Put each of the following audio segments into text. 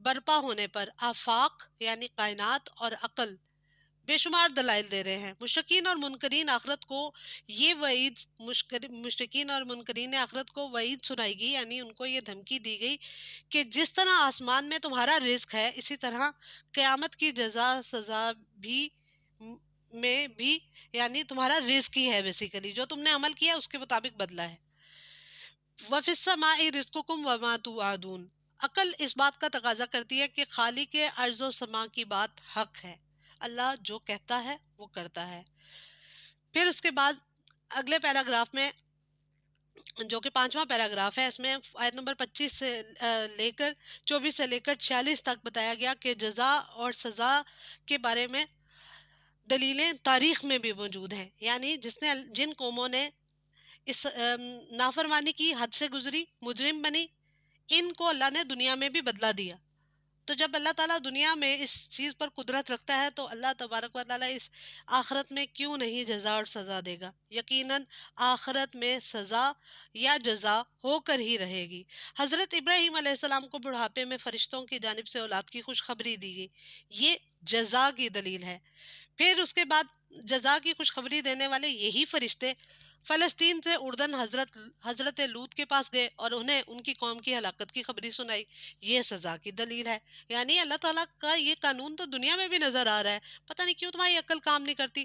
برپا ہونے پر آفاق یعنی کائنات اور عقل بے شمار دلائل دے رہے ہیں۔ مشرکین اور منکرین آخرت کو یہ وعید مشرکین اور منکرین آخرت کو وعید سنائی گئی، یعنی ان کو یہ دھمکی دی گئی کہ جس طرح آسمان میں تمہارا رزق ہے، اسی طرح قیامت کی جزا سزا بھی میں بھی، یعنی تمہارا رزق ہی ہے، بیسیکلی جو تم نے عمل کیا اس کے مطابق بدلا ہے۔ وَفِي السَّمَاءِ رِزْقُكُمْ وَمَا تُوعَدُونَ، عقل اس بات کا تقاضا کرتی ہے کہ خالق ارض و سما کی بات حق ہے، اللہ جو کہتا ہے وہ کرتا ہے۔ پھر اس کے بعد اگلے پیراگراف میں جو کہ 5واں پیراگراف ہے، اس میں آیت نمبر 25 سے لے کر 24 سے لے کر 46 تک بتایا گیا کہ جزا اور سزا کے بارے میں دلیلیں تاریخ میں بھی موجود ہیں، یعنی جن قوموں نے اس نافرمانی کی، حد سے گزری، مجرم بنی، ان کو اللہ نے دنیا میں بھی بدلا دیا۔ تو جب اللہ تعالیٰ دنیا میں اس چیز پر قدرت رکھتا ہے تو اللہ تبارک و تعالیٰ اس آخرت میں کیوں نہیں جزا اور سزا دے گا؟ یقیناً آخرت میں سزا یا جزا ہو کر ہی رہے گی۔ حضرت ابراہیم علیہ السلام کو بڑھاپے میں فرشتوں کی جانب سے اولاد کی خوشخبری دی گئی، یہ جزا کی دلیل ہے۔ پھر اس کے بعد جزا کی خوشخبری دینے والے یہی فرشتے فلسطین سے اردن حضرت لوط کے پاس گئے اور انہیں ان کی قوم کی ہلاکت کی خبری سنائی، یہ سزا کی دلیل ہے۔ یعنی اللہ تعالیٰ کا یہ قانون تو دنیا میں بھی نظر آ رہا ہے، پتہ نہیں کیوں تمہاری عقل کام نہیں کرتی۔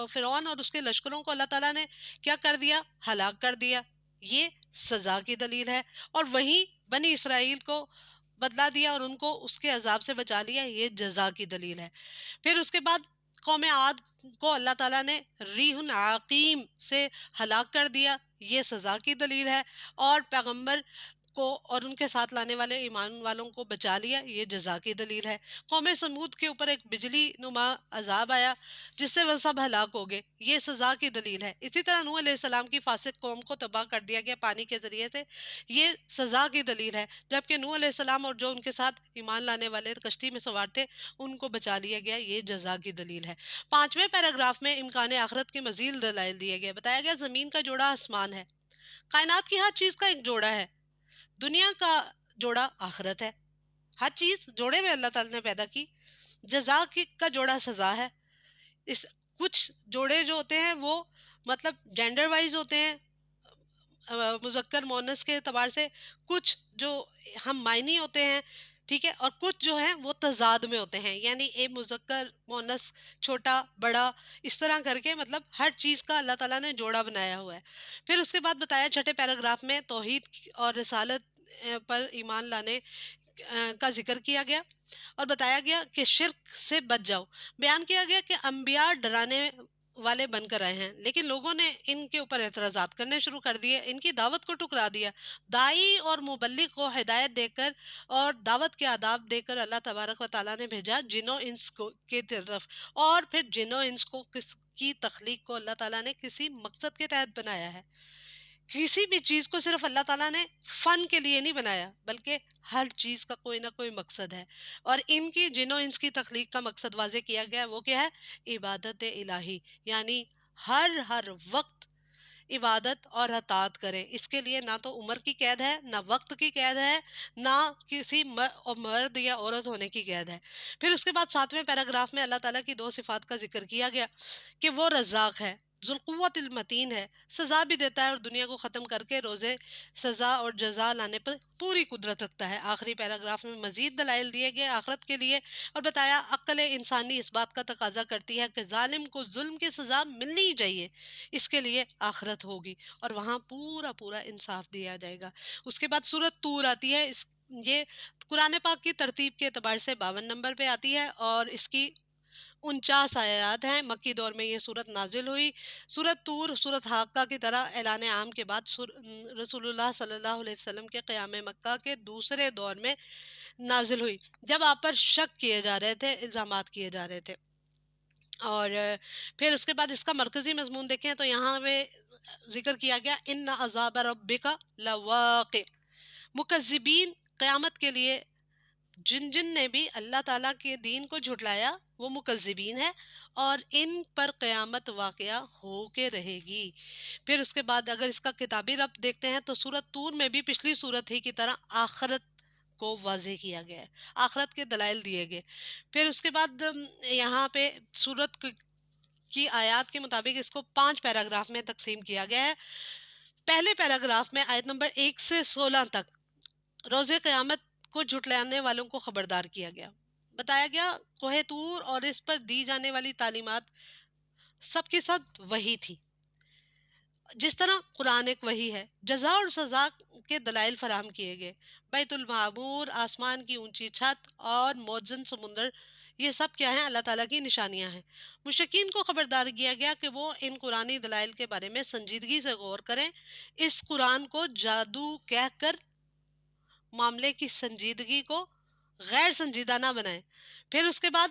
فرعون اور اس کے لشکروں کو اللہ تعالیٰ نے کیا کر دیا؟ ہلاک کر دیا، یہ سزا کی دلیل ہے۔ اور وہیں بنی اسرائیل کو بدلا دیا اور ان کو اس کے عذاب سے بچا لیا، یہ جزا کی دلیل ہے۔ پھر اس کے بعد قوم عاد کو اللہ تعالیٰ نے ریح عقیم سے ہلاک کر دیا، یہ سزا کی دلیل ہے۔ اور پیغمبر کو اور ان کے ساتھ لانے والے ایمان والوں کو بچا لیا، یہ جزا کی دلیل ہے۔ قوم سمود کے اوپر ایک بجلی نما عذاب آیا جس سے وہ سب ہلاک ہو گئے، یہ سزا کی دلیل ہے۔ اسی طرح نوح علیہ السلام کی فاسق قوم کو تباہ کر دیا گیا پانی کے ذریعے سے، یہ سزا کی دلیل ہے۔ جبکہ نوح علیہ السلام اور جو ان کے ساتھ ایمان لانے والے کشتی میں سوار تھے ان کو بچا لیا گیا، یہ جزا کی دلیل ہے۔ 5ویں پیراگراف میں امکان آخرت کے مزید دلائل دیے گئے، بتایا گیا زمین کا جوڑا آسمان ہے، کائنات کی ہر چیز کا ایک جوڑا ہے، دنیا کا جوڑا آخرت ہے، ہر چیز جوڑے میں اللہ تعالیٰ نے پیدا کی۔ جزا کا جوڑا سزا ہے۔ اس کچھ جوڑے جو ہوتے ہیں وہ مطلب جینڈر وائز ہوتے ہیں، مذکر مونس کے اعتبار سے، کچھ جو ہم معنی ہوتے ہیں، ٹھیک ہے، اور کچھ جو ہیں وہ تضاد میں ہوتے ہیں، یعنی ایک مذکر مونس، چھوٹا بڑا، اس طرح کر کے مطلب ہر چیز کا اللہ تعالیٰ نے جوڑا بنایا ہوا ہے۔ پھر اس کے بعد بتایا 6 پیراگراف میں توحید اور رسالت پر ایمان لانے کا ذکر کیا گیا اور بتایا گیا کہ شرک سے بچ جاؤ۔ بیان کیا گیا کہ انبیاء ڈرانے والے بن کر آئے ہیں، لیکن لوگوں نے ان کے اوپر اعتراضات کرنے شروع کر دیے، ان کی دعوت کو ٹکرا دیا۔ داعی اور مبلغ کو ہدایت دے کر اور دعوت کے آداب دے کر اللہ تبارک و تعالیٰ نے بھیجا جنوں انس کو کی طرف، اور پھر جنوں انس کو کی تخلیق کو اللہ تعالیٰ نے کسی مقصد کے تحت بنایا ہے۔ کسی بھی چیز کو صرف اللہ تعالیٰ نے فن کے لیے نہیں بنایا، بلکہ ہر چیز کا کوئی نہ کوئی مقصد ہے، اور ان کی جنوں انس کی تخلیق کا مقصد واضح کیا گیا ہے، وہ کیا ہے؟ عبادت الہی، یعنی ہر وقت عبادت اور اطاعت کریں۔ اس کے لیے نہ تو عمر کی قید ہے، نہ وقت کی قید ہے، نہ کسی مرد یا عورت ہونے کی قید ہے۔ پھر اس کے بعد 7ویں پیراگراف میں اللہ تعالیٰ کی 2 صفات کا ذکر کیا گیا کہ وہ رزاق ہے، ذوالقوت المتین ہے، سزا بھی دیتا ہے اور دنیا کو ختم کر کے روزے سزا اور جزا لانے پر پوری قدرت رکھتا ہے۔ آخری پیراگراف میں مزید دلائل دیے گئے آخرت کے لیے اور بتایا عقل انسانی اس بات کا تقاضا کرتی ہے کہ ظالم کو ظلم کی سزا ملنی ہی چاہیے، اس کے لیے آخرت ہوگی اور وہاں پورا انصاف دیا جائے گا۔ اس کے بعد سورۃ طور آتی ہے، یہ قرآن پاک کی ترتیب کے اعتبار سے 52 نمبر پہ آتی ہے اور اس کی 49 آیات ہیں۔ مکی دور میں یہ صورت نازل ہوئی۔ سورۃ طور سورۃ حاقہ کی طرح اعلان عام کے بعد رسول اللہ صلی اللہ علیہ وسلم کے قیام مکہ کے دوسرے دور میں نازل ہوئی، جب آپ پر شک کیے جا رہے تھے، الزامات کیے جا رہے تھے۔ اور پھر اس کے بعد اس کا مرکزی مضمون دیکھیں تو یہاں پہ ذکر کیا گیا ان عذاب ربک لواقع، مکذبین قیامت کے لیے جن نے بھی اللہ تعالیٰ کے دین کو جھٹلایا وہ مکذبین ہے، اور ان پر قیامت واقعہ ہو کے رہے گی۔ پھر اس کے بعد اگر اس کا کتابی ربط دیکھتے ہیں تو سورۃ طور میں بھی پچھلی سورت ہی کی طرح آخرت کو واضح کیا گیا ہے، آخرت کے دلائل دیے گئے۔ پھر اس کے بعد یہاں پہ سورت کی آیات کے مطابق اس کو 5 پیراگراف میں تقسیم کیا گیا ہے۔ پہلے پیراگراف میں آیت نمبر 1 سے 16 تک روز قیامت کو جھٹلانے والوں کو خبردار کیا گیا، بتایا گیا کوہ طور اور اس پر دی جانے والی تعلیمات سب کے ساتھ وہی تھی، جس طرح قرآن ایک وحی ہے۔ جزا اور سزا کے دلائل فراہم کیے گئے، بیت المعمور، آسمان کی اونچی چھت اور موزن سمندر، یہ سب کیا ہیں؟ اللہ تعالیٰ کی نشانیاں ہیں۔ مشرکین کو خبردار کیا گیا کہ وہ ان قرآنی دلائل کے بارے میں سنجیدگی سے غور کریں، اس قرآن کو جادو کہہ کر معاملے کی سنجیدگی کو غیر سنجیدہ نہ بنائیں۔ پھر اس کے بعد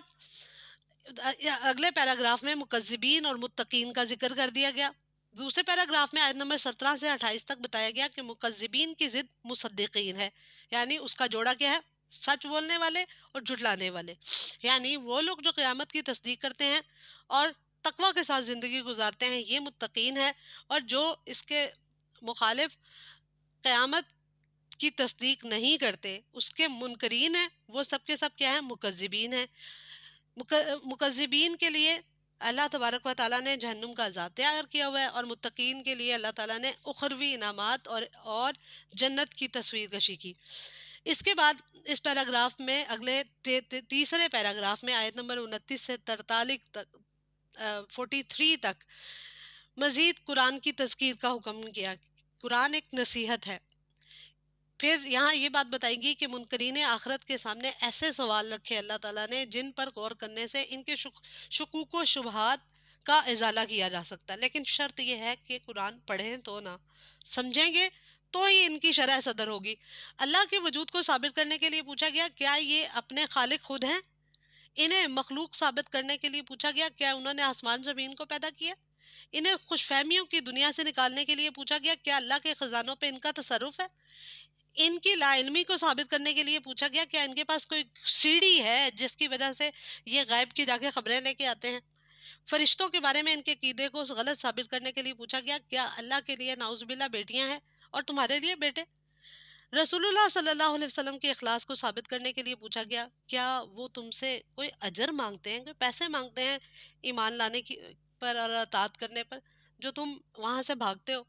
اگلے پیراگراف میں مکذبین اور متقین کا ذکر کر دیا گیا۔ دوسرے پیراگراف میں آیت نمبر 17 سے 28 تک بتایا گیا کہ مکذبین کی ضد مصدقین ہے، یعنی اس کا جوڑا کیا ہے؟ سچ بولنے والے اور جھٹلانے والے، یعنی وہ لوگ جو قیامت کی تصدیق کرتے ہیں اور تقوی کے ساتھ زندگی گزارتے ہیں، یہ متقین ہے، اور جو اس کے مخالف قیامت کی تصدیق نہیں کرتے، اس کے منکرین ہیں، وہ سب کے سب کیا ہیں؟ مکذبین ہیں۔ مکذبین کے لیے اللہ تبارک و تعالیٰ نے جہنم کا عذاب تیار کیا ہوا ہے، اور متقین کے لیے اللہ تعالیٰ نے اخروی انعامات اور جنت کی تصویر کشی کی۔ اس کے بعد اس پیراگراف میں اگلے تیسرے پیراگراف میں آیت نمبر 29 سے 43 تک 43 تک مزید قرآن کی تذکیر کا حکم کیا۔ قرآن ایک نصیحت ہے۔ پھر یہاں یہ بات بتائیں گی کہ منکرین آخرت کے سامنے ایسے سوال رکھے اللہ تعالیٰ نے جن پر غور کرنے سے ان کے شکوک و شبہات کا ازالہ کیا جا سکتا ہے، لیکن شرط یہ ہے کہ قرآن پڑھیں تو نہ، سمجھیں گے تو ہی ان کی شرح صدر ہوگی۔ اللہ کے وجود کو ثابت کرنے کے لیے پوچھا گیا کیا یہ اپنے خالق خود ہیں؟ انہیں مخلوق ثابت کرنے کے لیے پوچھا گیا کیا انہوں نے آسمان زمین کو پیدا کیا؟ انہیں خوش فہمیوں کی دنیا سے نکالنے کے لیے پوچھا گیا کیا اللہ کے خزانوں پہ ان کا تصرف ہے؟ ان کی لا علمی کو ثابت کرنے کے لیے پوچھا گیا کیا ان کے پاس کوئی سیڑھی ہے جس کی وجہ سے یہ غیب کی جا کے خبریں لے کے آتے ہیں؟ فرشتوں کے بارے میں ان کے عقیدے کو غلط ثابت کرنے کے لیے پوچھا گیا کیا اللہ کے لیے نعوذ باللہ بیٹیاں ہیں اور تمہارے لیے بیٹے؟ رسول اللہ صلی اللہ علیہ وسلم کے اخلاص کو ثابت کرنے کے لیے پوچھا گیا کیا وہ تم سے کوئی اجر مانگتے ہیں، کوئی پیسے مانگتے ہیں ایمان لانے کی پر اور اطاعت کرنے پر، جو تم وہاں سے بھاگتے ہو؟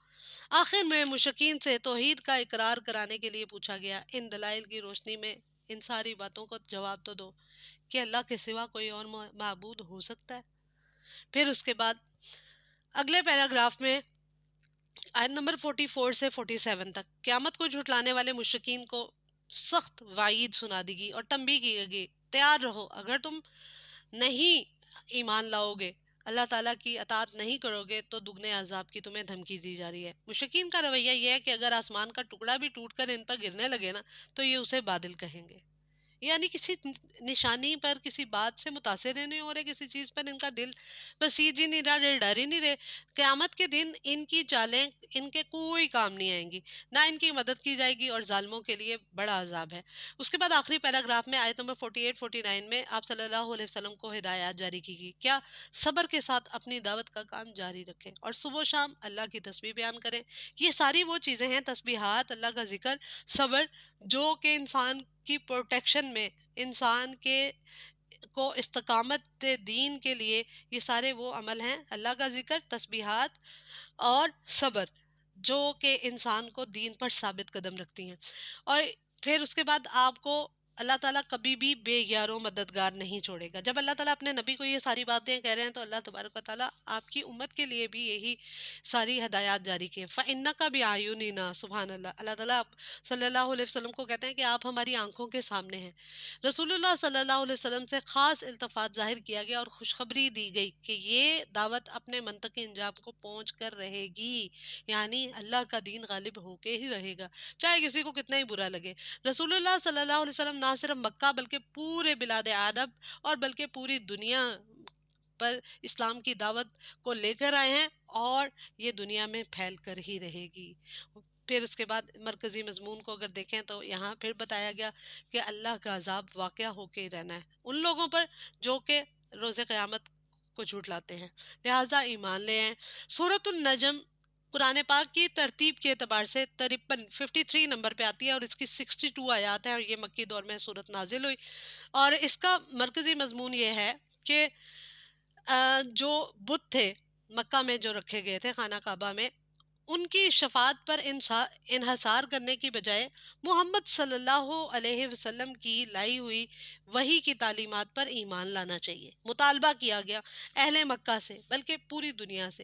آخر میں مشرکین سے توحید کا اقرار کرانے کے لیے پوچھا گیا ان دلائل کی روشنی میں ان ساری باتوں کو جواب تو دو کہ اللہ کے سوا کوئی اور معبود ہو سکتا ہے؟ پھر اس کے بعد اگلے پیراگراف میں آیت نمبر 44 سے 47 تک قیامت کو جھٹلانے والے مشرکین کو سخت وعید سنا دی گئی اور تنبیہ کی گئی تیار رہو، اگر تم نہیں ایمان لاؤ گے، اللہ تعالیٰ کی اطاعت نہیں کرو گے تو دگنے عذاب کی تمہیں دھمکی دی جا رہی ہے۔ مشرکین کا رویہ یہ ہے کہ اگر آسمان کا ٹکڑا بھی ٹوٹ کر ان پر گرنے لگے نا تو یہ اسے بادل کہیں گے، یعنی کسی نشانی پر، کسی بات سے متاثر ہی نہیں ہو رہے، کسی چیز پر ان کا دل بسیج ہی نہیں رہا، ڈر ہی نہیں رہے۔ قیامت کے دن ان کی چالیں ان کے کوئی کام نہیں آئیں گی، نہ ان کی مدد کی جائے گی، اور ظالموں کے لیے بڑا عذاب ہے۔ اس کے بعد آخری پیراگراف میں آیت نمبر 48-49 میں آپ صلی اللہ علیہ وسلم کو ہدایات جاری کی گئی کیا صبر کے ساتھ اپنی دعوت کا کام جاری رکھیں اور صبح و شام اللہ کی تسبیح بیان کریں۔ یہ ساری وہ چیزیں ہیں، تسبیحات، اللہ کا ذکر، صبر، جو کہ انسان کی پروٹیکشن میں، انسان کے کو استقامت دین کے لیے، یہ سارے وہ عمل ہیں، اللہ کا ذکر، تسبیحات اور صبر، جو کہ انسان کو دین پر ثابت قدم رکھتی ہیں۔ اور پھر اس کے بعد آپ کو اللہ تعالیٰ کبھی بھی بے یار و مددگار نہیں چھوڑے گا۔ جب اللہ تعالیٰ اپنے نبی کو یہ ساری باتیں کہہ رہے ہیں تو اللہ تبارک و تعالیٰ آپ کی امت کے لیے بھی یہی ساری ہدایات جاری کی ہیں۔ فَإِنَّكَ بِأَعْيُنِنَا، سبحان اللہ، اللہ تعالیٰ صلی اللہ علیہ وسلم کو کہتے ہیں کہ آپ ہماری آنکھوں کے سامنے ہیں۔ رسول اللہ صلی اللہ علیہ وسلم سے خاص التفات ظاہر کیا گیا اور خوشخبری دی گئی کہ یہ دعوت اپنے منطقی انجام کو پہنچ کر رہے گی، یعنی اللہ کا دین غالب ہو کے ہی رہے گا، چاہے کسی کو کتنا ہی برا لگے۔ رسول اللہ صلی اللہ علیہ وسلم نہ صرف مکہ بلکہ پورے بلاد عرب اور بلکہ پوری دنیا پر اسلام کی دعوت کو لے کر آئے ہیں، اور یہ دنیا میں پھیل کر ہی رہے گی۔ پھر اس کے بعد مرکزی مضمون کو اگر دیکھیں تو یہاں پھر بتایا گیا کہ اللہ کا عذاب واقعہ ہو کے ہی رہنا ہے ان لوگوں پر جو کہ روز قیامت کو جھٹلاتے ہیں، لہٰذا ایمان لے آئیں۔ سورۃ النجم قرآن پاک کی ترتیب کے اعتبار سے 53 نمبر پہ آتی ہے اور اس کی 62 آیات ہیں، اور یہ مکی دور میں سورت نازل ہوئی، اور اس کا مرکزی مضمون یہ ہے کہ جو بت تھے مکہ میں جو رکھے گئے تھے خانہ کعبہ میں، ان کی شفاعت پر انحصار کرنے کی بجائے محمد صلی اللہ علیہ وسلم کی لائی ہوئی وحی کی تعلیمات پر ایمان لانا چاہیے۔ مطالبہ کیا گیا اہل مکہ سے، بلکہ پوری دنیا سے،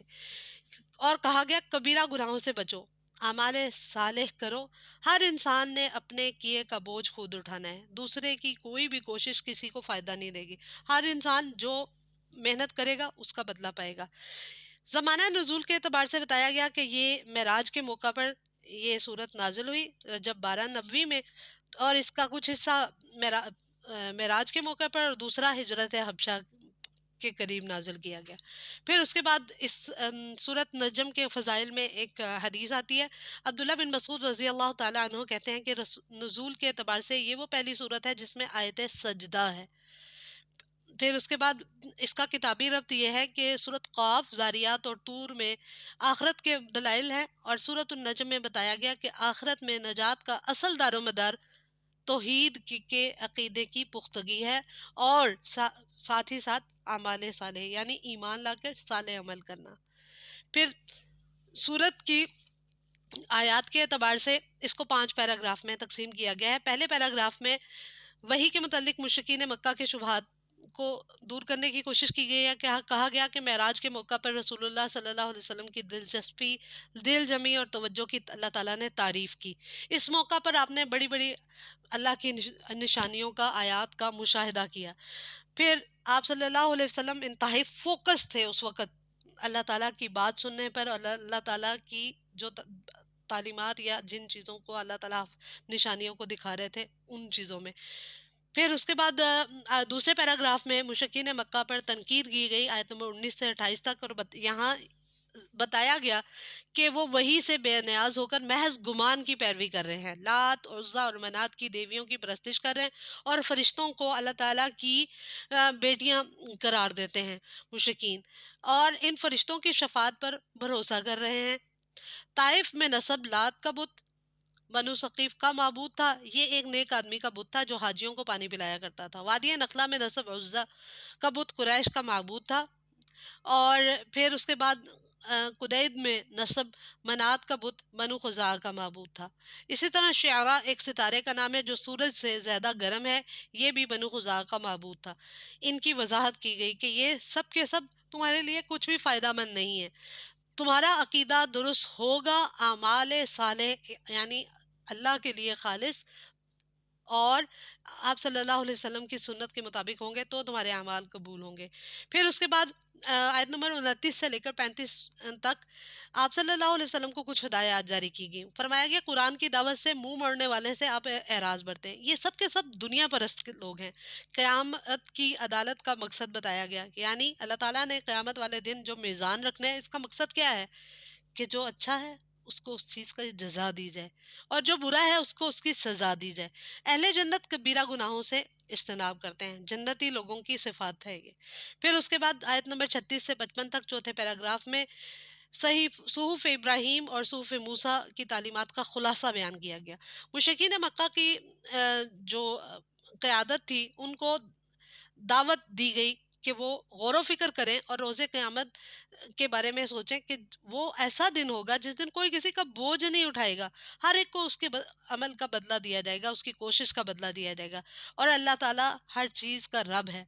اور کہا گیا کبیرہ گناہوں سے بچو، اعمال صالح کرو۔ ہر انسان نے اپنے کیے کا بوجھ خود اٹھانا ہے، دوسرے کی کوئی بھی کوشش کسی کو فائدہ نہیں دے گی۔ ہر انسان جو محنت کرے گا اس کا بدلہ پائے گا۔ زمانہ نزول کے اعتبار سے بتایا گیا کہ یہ معراج کے موقع پر یہ صورت نازل ہوئی رجب 12 میں، اور اس کا کچھ حصہ معراج کے موقع پر اور دوسرا ہجرت حبشہ کے قریب نازل کیا گیا۔ پھر اس کے بعد اس سورت نجم کے فضائل میں ایک حدیث آتی ہے۔ عبداللہ بن مسعود رضی اللہ تعالیٰ عنہ کہتے ہیں کہ نزول کے اعتبار سے یہ وہ پہلی صورت ہے جس میں آیت سجدہ ہے۔ پھر اس کے بعد اس کا کتابی ربط یہ ہے کہ سورت قاف، زاریات اور طور میں آخرت کے دلائل ہیں، اور سورت النجم میں بتایا گیا کہ آخرت میں نجات کا اصل دار و مدار توحید کے عقیدے کی پختگی ہے، اور ساتھ ہی ساتھ اعمال صالح یعنی ایمان لا کر صالح عمل کرنا۔ پھر سورت کی آیات کے اعتبار سے اس کو 5 پیراگراف میں تقسیم کیا گیا ہے۔ پہلے پیراگراف میں وحی کے متعلق مشرکین مکہ کے شبہات کو دور کرنے کی کوشش کی گئی ہے، کہ کہا گیا کہ معراج کے موقع پر رسول اللہ صلی اللہ علیہ وسلم کی دلچسپی، دل جمی اور توجہ کی اللہ تعالیٰ نے تعریف کی۔ اس موقع پر آپ نے بڑی بڑی اللہ کی نشانیوں کا، آیات کا مشاہدہ کیا۔ پھر آپ صلی اللہ علیہ وسلم انتہائی فوکس تھے اس وقت اللہ تعالیٰ کی بات سننے پر، اور اللہ تعالیٰ کی جو تعلیمات یا جن چیزوں کو اللہ تعالیٰ نشانیوں کو دکھا رہے تھے ان چیزوں میں۔ پھر اس کے بعد دوسرے پیراگراف میں مشرکین مکہ پر تنقید کی گئی آیت نمبر 19 سے 28 تک، اور یہاں بتایا گیا کہ وہ وحی سے بے نیاز ہو کر محض گمان کی پیروی کر رہے ہیں، لات، عزا اور منات کی دیویوں کی پرستش کر رہے ہیں، اور فرشتوں کو اللہ تعالیٰ کی بیٹیاں قرار دیتے ہیں مشرکین، اور ان فرشتوں کی شفاعت پر بھروسہ کر رہے ہیں۔ طائف میں نصب لات کا بت بنو ثقیف کا معبود تھا، یہ ایک نیک آدمی کا بت تھا جو حاجیوں کو پانی پلایا کرتا تھا۔ وادی نخلا میں نصب عزا کا بت قریش کا معبود تھا، اور پھر اس کے بعد قدید میں نصب منات کا بت بنو خزاعہ کا معبود تھا۔ اسی طرح شعرا ایک ستارے کا نام ہے جو سورج سے زیادہ گرم ہے، یہ بھی بنو خزاعہ کا معبود تھا۔ ان کی وضاحت کی گئی کہ یہ سب کے سب تمہارے لیے کچھ بھی فائدہ مند نہیں ہے، تمہارا عقیدہ درست ہوگا، اعمال صالح یعنی اللہ کے لیے خالص اور آپ صلی اللہ علیہ وسلم کی سنت کے مطابق ہوں گے تو تمہارے اعمال قبول ہوں گے۔ پھر اس کے بعد آیت نمبر 29 سے لے کر 35 تک آپ صلی اللہ علیہ وسلم کو کچھ ہدایات جاری کی گئی۔ فرمایا گیا قرآن کی دعوت سے منہ موڑنے والے سے آپ اعراض برتیں۔ یہ سب کے سب دنیا پرست لوگ ہیں۔ قیامت کی عدالت کا مقصد بتایا گیا، یعنی اللہ تعالیٰ نے قیامت والے دن جو میزان رکھنا ہے، اس کا مقصد کیا ہے کہ جو اچھا ہے اس کو اس چیز کا جزا دی جائے، اور جو برا ہے اس کو اس کی سزا دی جائے۔ اہل جنت کبیرہ گناہوں سے اجتناب کرتے ہیں، جنتی لوگوں کی صفات ہے یہ۔ پھر اس کے بعد آیت نمبر 36 سے 55 تک چوتھے پیراگراف میں صحف ابراہیم اور صحف موسیٰ کی تعلیمات کا خلاصہ بیان کیا گیا۔ مشرکین مکہ کی جو قیادت تھی ان کو دعوت دی گئی کہ وہ غور و فکر کریں اور روز قیامت کے بارے میں سوچیں کہ وہ ایسا دن ہوگا جس دن کوئی کسی کا بوجھ نہیں اٹھائے گا، ہر ایک کو اس کے عمل کا بدلہ دیا جائے گا، اس کی کوشش کا بدلہ دیا جائے گا، اور اللہ تعالیٰ ہر چیز کا رب ہے۔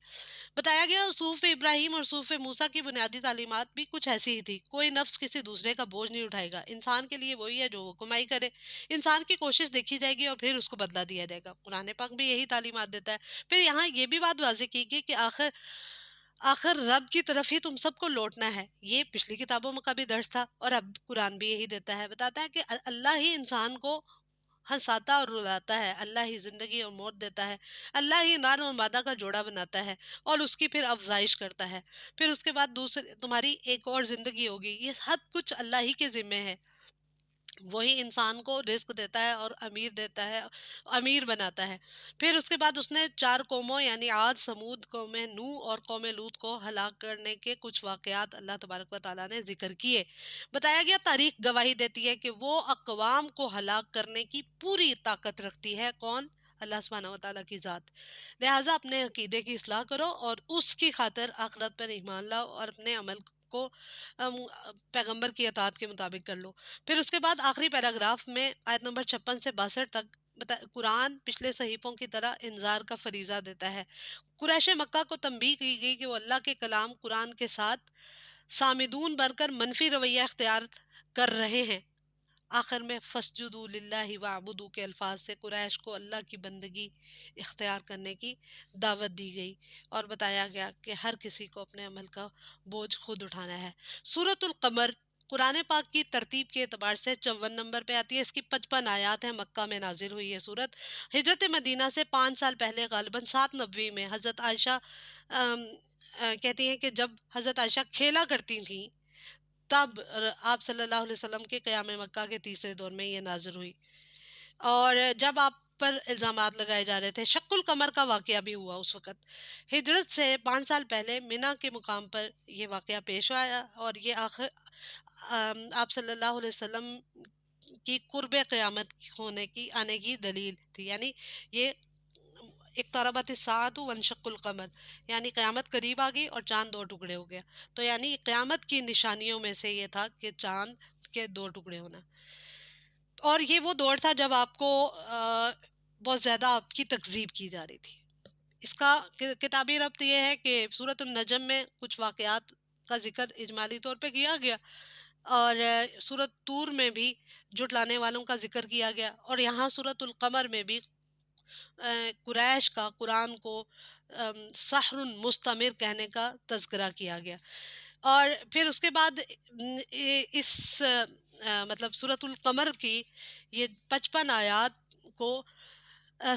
بتایا گیا صحف ابراہیم اور صحف موسیٰ کی بنیادی تعلیمات بھی کچھ ایسی ہی تھی، کوئی نفس کسی دوسرے کا بوجھ نہیں اٹھائے گا، انسان کے لیے وہی ہے جو وہ کمائی کرے، انسان کی کوشش دیکھی جائے گی اور پھر اس کو بدلہ دیا جائے گا۔ قرآن پاک بھی یہی تعلیمات دیتا ہے۔ پھر یہاں یہ بھی بات واضح کی گئی کہ آخر رب کی طرف ہی تم سب کو لوٹنا ہے، یہ پچھلی کتابوں میں کا بھی درس تھا، اور اب قرآن بھی یہی دیتا ہے، بتاتا ہے کہ اللہ ہی انسان کو ہنساتا اور رلاتا ہے، اللہ ہی زندگی اور موت دیتا ہے، اللہ ہی نار اور مادہ کا جوڑا بناتا ہے اور اس کی پھر افزائش کرتا ہے، پھر اس کے بعد تمہاری ایک اور زندگی ہوگی، یہ سب کچھ اللہ ہی کے ذمے ہے۔ وہی انسان کو رزق دیتا ہے اور امیر دیتا ہے، امیر بناتا ہے۔ پھر اس کے بعد اس نے 4 قوموں یعنی عاد، سمود، قوم نوح اور قوم لوط کو ہلاک کرنے کے کچھ واقعات اللہ تبارک و تعالیٰ نے ذکر کیے۔ بتایا گیا تاریخ گواہی دیتی ہے کہ وہ اقوام کو ہلاک کرنے کی پوری طاقت رکھتی ہے۔ کون؟ اللہ سبحانہ و تعالیٰ کی ذات۔ لہٰذا اپنے عقیدے کی اصلاح کرو اور اس کی خاطر آخرت پر ایمان لاؤ اور اپنے عمل کو ام، پیغمبر کی اطاعت کے مطابق کر لو۔ پھر اس کے بعد آخری پیراگراف میں آیت نمبر 56 سے 62 تک قرآن پچھلے صحیفوں کی طرح انذار کا فریضہ دیتا ہے۔ قریش مکہ کو تنبیہ کی گئی کہ وہ اللہ کے کلام قرآن کے ساتھ سامدون بن کر منفی رویہ اختیار کر رہے ہیں۔ آخر میں فسجدوا للہ وعبدوا کے الفاظ سے قریش کو اللہ کی بندگی اختیار کرنے کی دعوت دی گئی اور بتایا گیا کہ ہر کسی کو اپنے عمل کا بوجھ خود اٹھانا ہے۔ سورۃ القمر قرآن پاک کی ترتیب کے اعتبار سے 54 نمبر پہ آتی ہے۔ اس کی 55 آیات ہیں۔ مکہ میں نازل ہوئی ہے سورت۔ ہجرت مدینہ سے 5 سال پہلے غالباً 790 میں حضرت عائشہ کہتی ہیں کہ جب حضرت عائشہ کھیلا کرتی تھیں تب آپ صلی اللہ علیہ وسلم کے قیام مکہ کے تیسرے دور میں یہ نازل ہوئی، اور جب آپ پر الزامات لگائے جا رہے تھے۔ شق القمر کا واقعہ بھی ہوا اس وقت۔ ہجرت سے 5 سال پہلے منا کے مقام پر یہ واقعہ پیش آیا اور یہ آپ صلی اللہ علیہ وسلم کی قرب قیامت ہونے کی آنے کی دلیل تھی، یعنی یہ اقتربت الساعۃ وانشق القمر، یعنی قیامت قریب آ گئی اور چاند 2 ٹکڑے ہو گیا۔ تو یعنی قیامت کی نشانیوں میں سے یہ تھا کہ چاند کے 2 ٹکڑے ہونا، اور یہ وہ دور تھا جب آپ کو بہت زیادہ آپ کی تکذیب کی جا رہی تھی۔ اس کا کتابی ربط یہ ہے کہ سورۃ النجم میں کچھ واقعات کا ذکر اجمالی طور پہ کیا گیا، اور سورۃ طور میں بھی جھٹلانے والوں کا ذکر کیا گیا، اور یہاں سورۃ القمر میں بھی قریش کا قرآن کو سحر مستمر کہنے کا تذکرہ کیا گیا۔ اور پھر اس کے بعد اس مطلب سورۃ القمر کی یہ 55 آیات کو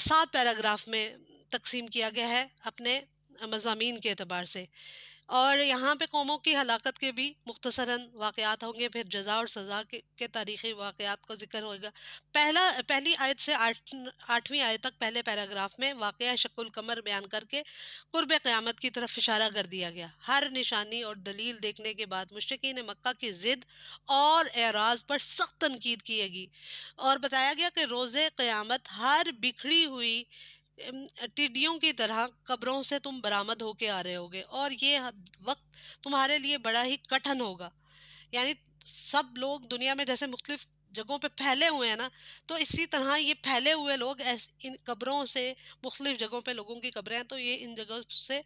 7 پیراگراف میں تقسیم کیا گیا ہے اپنے مضامین کے اعتبار سے، اور یہاں پہ قوموں کی ہلاکت کے بھی مختصراً واقعات ہوں گے، پھر جزا اور سزا کے تاریخی واقعات کا ذکر ہوگا۔ پہلی آیت سے 8ویں آیت تک پہلے پیراگراف میں واقعہ شق القمر بیان کر کے قرب قیامت کی طرف اشارہ کر دیا گیا۔ ہر نشانی اور دلیل دیکھنے کے بعد مشرکین مکہ کی ضد اور اعراض پر سخت تنقید کی گئی، اور بتایا گیا کہ روز قیامت ہر بکھری ہوئی ٹڈیوں کی طرح قبروں سے تم برآمد ہو کے آ رہے ہوگے، اور یہ وقت تمہارے لیے بڑا ہی کٹھن ہوگا۔ یعنی سب لوگ دنیا میں جیسے مختلف جگہوں پہ پھیلے ہوئے ہیں نا، تو اسی طرح یہ پھیلے ہوئے لوگ ان قبروں سے، مختلف جگہوں پہ لوگوں کی قبریں ہیں تو یہ ان جگہوں سے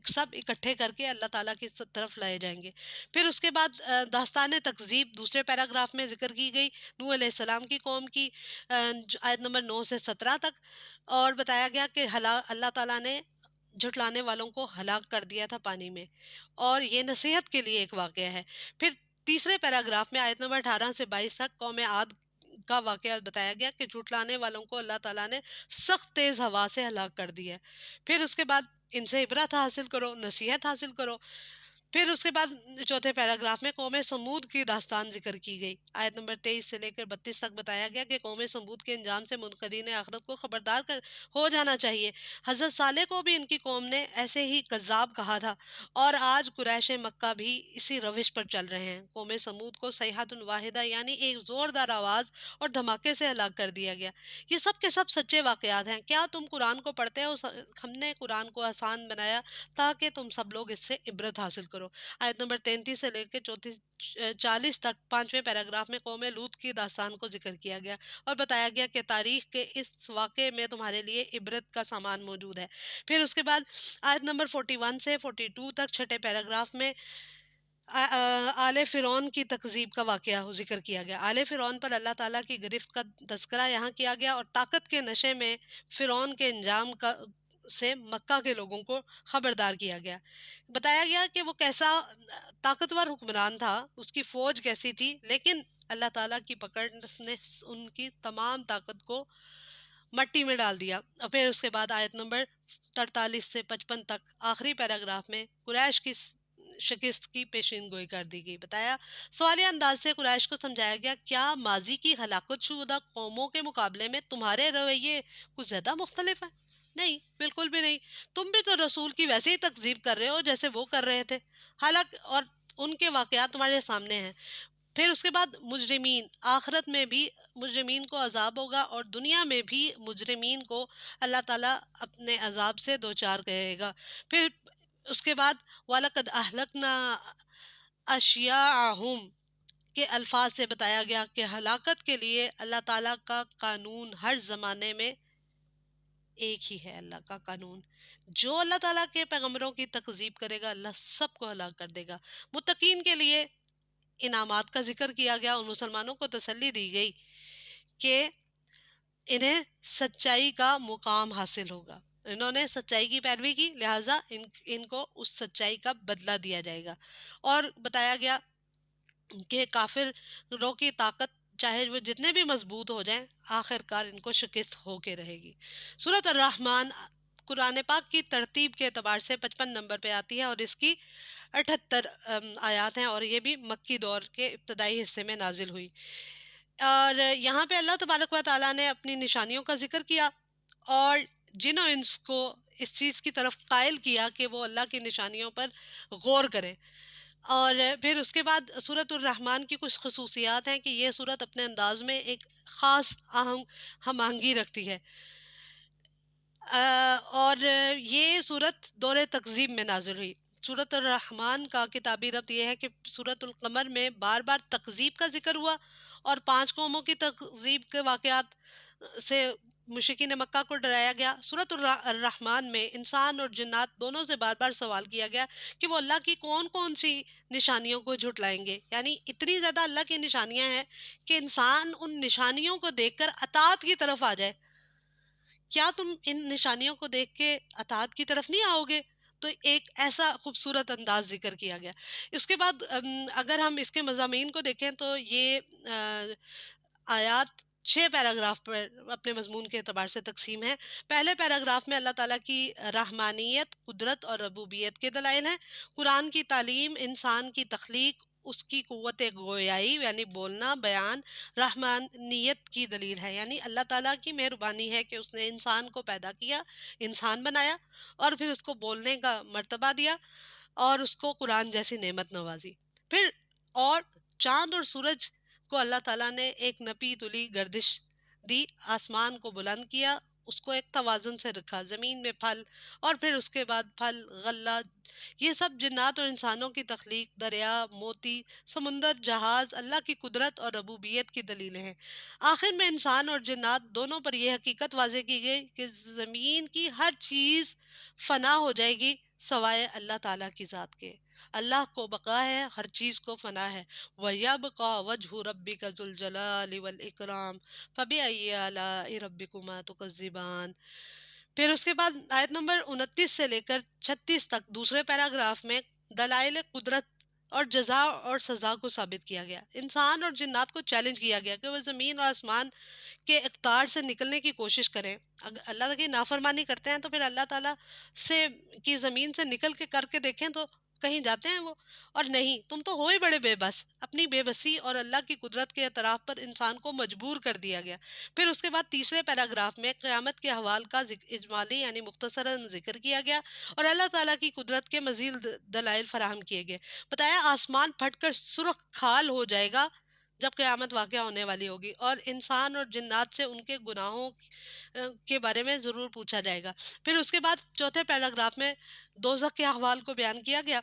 سب اکٹھے کر کے اللہ تعالیٰ کی طرف لائے جائیں گے۔ پھر اس کے بعد داستان تکذیب دوسرے پیراگراف میں ذکر کی گئی نوح علیہ السلام کی قوم کی، آیت نمبر 9 سے 17 تک، اور بتایا گیا کہ اللہ تعالیٰ نے جھٹلانے والوں کو ہلاک کر دیا تھا پانی میں، اور یہ نصیحت کے لیے ایک واقعہ ہے۔ پھر تیسرے پیراگراف میں آیت نمبر 18 سے 22 تک قوم عاد کا واقعہ بتایا گیا کہ جھٹلانے والوں کو اللہ تعالیٰ نے سخت تیز ہوا سے ہلاک کر دیا ہے۔ پھر اس کے بعد ان سے عبرت حاصل کرو، نصیحت حاصل کرو۔ پھر اس کے بعد چوتھے پیراگراف میں قوم سمود کی داستان ذکر کی گئی، آیت نمبر 23 سے لے کر 32 تک بتایا گیا کہ قوم سمود کے انجام سے منکرین آخرت کو خبردار ہو جانا چاہیے۔ حضرت صالح کو بھی ان کی قوم نے ایسے ہی کذاب کہا تھا، اور آج قریش مکہ بھی اسی روش پر چل رہے ہیں۔ قوم سمود کو صیحۃ واحدہ یعنی ایک زوردار آواز اور دھماکے سے ہلاک کر دیا گیا۔ یہ سب کے سب سچے واقعات ہیں۔ کیا تم قرآن کو پڑھتے ہو؟ ہم نے قرآن کو آسان بنایا تاکہ تم سب لوگ اس سے عبرت حاصل کرو۔ آیت نمبر 33 سے لے کے 40 تک 5ویں پیراگراف میں قوم لوط کی داستان کو ذکر کیا گیا اور بتایا گیا کہ تاریخ کے اس واقعے میں تمہارے لیے عبرت کا سامان موجود ہے۔ پھر اس کے بعد آیت نمبر 41 سے 42 تک چھٹے پیراگراف میں آل فرعون کی تکذیب کا واقعہ ذکر کیا گیا۔ آل فرعون پر اللہ تعالیٰ کی گرفت کا تذکرہ یہاں کیا گیا، اور طاقت کے نشے میں فرعون کے انجام سے مکہ کے لوگوں کو خبردار کیا گیا۔ بتایا گیا کہ وہ کیسا طاقتور حکمران تھا، اس کی فوج کیسی تھی، لیکن اللہ تعالیٰ کی پکڑ نے ان کی تمام طاقت کو مٹی میں ڈال دیا۔ اور پھر اس کے بعد آیت نمبر 43 سے 55 تک آخری پیراگراف میں قریش کی شکست کی پیشین گوئی کر دی گئی۔ بتایا سوالیہ انداز سے قریش کو سمجھایا گیا کیا ماضی کی ہلاکت شدہ قوموں کے مقابلے میں تمہارے رویے کچھ زیادہ مختلف ہیں؟ نہیں، بالکل بھی نہیں۔ تم بھی تو رسول کی ویسے ہی تکذیب کر رہے ہو جیسے وہ کر رہے تھے، حالانکہ اور ان کے واقعات تمہارے سامنے ہیں۔ پھر اس کے بعد مجرمین، آخرت میں بھی مجرمین کو عذاب ہوگا اور دنیا میں بھی مجرمین کو اللہ تعالیٰ اپنے عذاب سے دوچار کرے گا۔ پھر اس کے بعد وَلَقَدْ أَهْلَكْنَا أَشْيَاعَهُمْ کے الفاظ سے بتایا گیا کہ ہلاکت کے لیے اللہ تعالیٰ کا قانون ہر زمانے میں ایک ہی ہے۔ اللہ کا قانون، جو اللہ تعالیٰ کے پیغمبروں کی تکذیب کرے گا اللہ سب کو ہلاک کر دے گا۔ متقین کے لیے انعامات کا ذکر کیا گیا اور مسلمانوں کو تسلی دی گئی کہ انہیں سچائی کا مقام حاصل ہوگا، انہوں نے سچائی کی پیروی کی، لہٰذا ان کو اس سچائی کا بدلہ دیا جائے گا۔ اور بتایا گیا کہ کافروں کی طاقت چاہے وہ جتنے بھی مضبوط ہو جائیں آخر کار ان کو شکست ہو کے رہے گی۔ سورۃ الرحمن قرآن پاک کی ترتیب کے اعتبار سے 55 نمبر پہ آتی ہے اور اس کی 78 آیات ہیں، اور یہ بھی مکی دور کے ابتدائی حصے میں نازل ہوئی۔ اور یہاں پہ اللہ تبارک و تعالیٰ نے اپنی نشانیوں کا ذکر کیا اور جن و انس کو اس چیز کی طرف قائل کیا کہ وہ اللہ کی نشانیوں پر غور کریں۔ اور پھر اس کے بعد سورۃ الرحمن کی کچھ خصوصیات ہیں کہ یہ سورت اپنے انداز میں ایک خاص ہم آہنگی رکھتی ہے، اور یہ سورت دور تکذیب میں نازل ہوئی۔ سورۃ الرحمن کا کتابی ربط یہ ہے کہ سورۃ القمر میں بار بار تکذیب کا ذکر ہوا اور 5 قوموں کی تکذیب کے واقعات سے مشرکین مکہ کو ڈرایا گیا۔ سورۃ الرحمن میں انسان اور جنات دونوں سے بار بار سوال کیا گیا کہ وہ اللہ کی کون کون سی نشانیوں کو جھٹلائیں گے، یعنی اتنی زیادہ اللہ کی نشانیاں ہیں کہ انسان ان نشانیوں کو دیکھ کر اطاعت کی طرف آ جائے۔ کیا تم ان نشانیوں کو دیکھ کے اطاعت کی طرف نہیں آؤ گے؟ تو ایک ایسا خوبصورت انداز ذکر کیا گیا۔ اس کے بعد اگر ہم اس کے مضامین کو دیکھیں تو یہ آیات 6 پیراگراف پر اپنے مضمون کے اعتبار سے تقسیم ہے۔ پہلے پیراگراف میں اللہ تعالیٰ کی رحمانیت، قدرت اور ربوبیت کے دلائل ہیں۔ قرآن کی تعلیم، انسان کی تخلیق، اس کی قوت گویائی یعنی بولنا، بیان، رحمانیت کی دلیل ہے، یعنی اللہ تعالیٰ کی مہربانی ہے کہ اس نے انسان کو پیدا کیا، انسان بنایا اور پھر اس کو بولنے کا مرتبہ دیا اور اس کو قرآن جیسی نعمت نوازی۔ پھر اور چاند اور سورج کو اللہ تعالیٰ نے ایک نپی تلی گردش دی، آسمان کو بلند کیا، اس کو ایک توازن سے رکھا، زمین میں پھل اور پھر اس کے بعد پھل، غلہ، یہ سب جنات اور انسانوں کی تخلیق، دریا، موتی، سمندر، جہاز اللہ کی قدرت اور ربوبیت کی دلیلیں ہیں۔ آخر میں انسان اور جنات دونوں پر یہ حقیقت واضح کی گئی کہ زمین کی ہر چیز فنا ہو جائے گی سوائے اللہ تعالیٰ کی ذات کے۔ اللہ کو بقا ہے، ہر چیز کو فنا ہے۔ وَيَبْقَى وَجْهُ رَبِّكَ ذُو الْجَلَالِ وَالْإِكْرَامِ فَبِأَيِّ آلَاءِ رَبِّكُمَا تُكَذِّبَانِ۔ پھر اس کے بعد آیت نمبر 29 سے لے کر 36 تک دوسرے پیراگراف میں دلائل قدرت اور جزا اور سزا کو ثابت کیا گیا۔ انسان اور جنات کو چیلنج کیا گیا کہ وہ زمین اور آسمان کے اقتدار سے نکلنے کی کوشش کریں۔ اگر اللہ کی نافرمانی کرتے ہیں تو پھر اللہ تعالیٰ سے کی زمین سے نکل کے کر کے دیکھیں تو کہیں جاتے ہیں وہ، اور نہیں، تم تو ہو ہی بڑے بے بس۔ اپنی بے بسی اور اللہ کی قدرت کے اعتراف پر انسان کو مجبور کر دیا گیا۔ پھر اس کے بعد تیسرے پیراگراف میں قیامت کے احوال کا اجمالی یعنی مختصراً ذکر کیا گیا اور اللہ تعالیٰ کی قدرت کے مزید دلائل فراہم کیے گئے۔ بتایا آسمان پھٹ کر سرخ کھال ہو جائے گا جب قیامت واقع ہونے والی ہوگی، اور انسان اور جنات سے ان کے گناہوں کے بارے میں ضرور پوچھا جائے گا۔ پھر اس کے بعد چوتھے پیراگراف میں دوزخ کے احوال کو بیان کیا گیا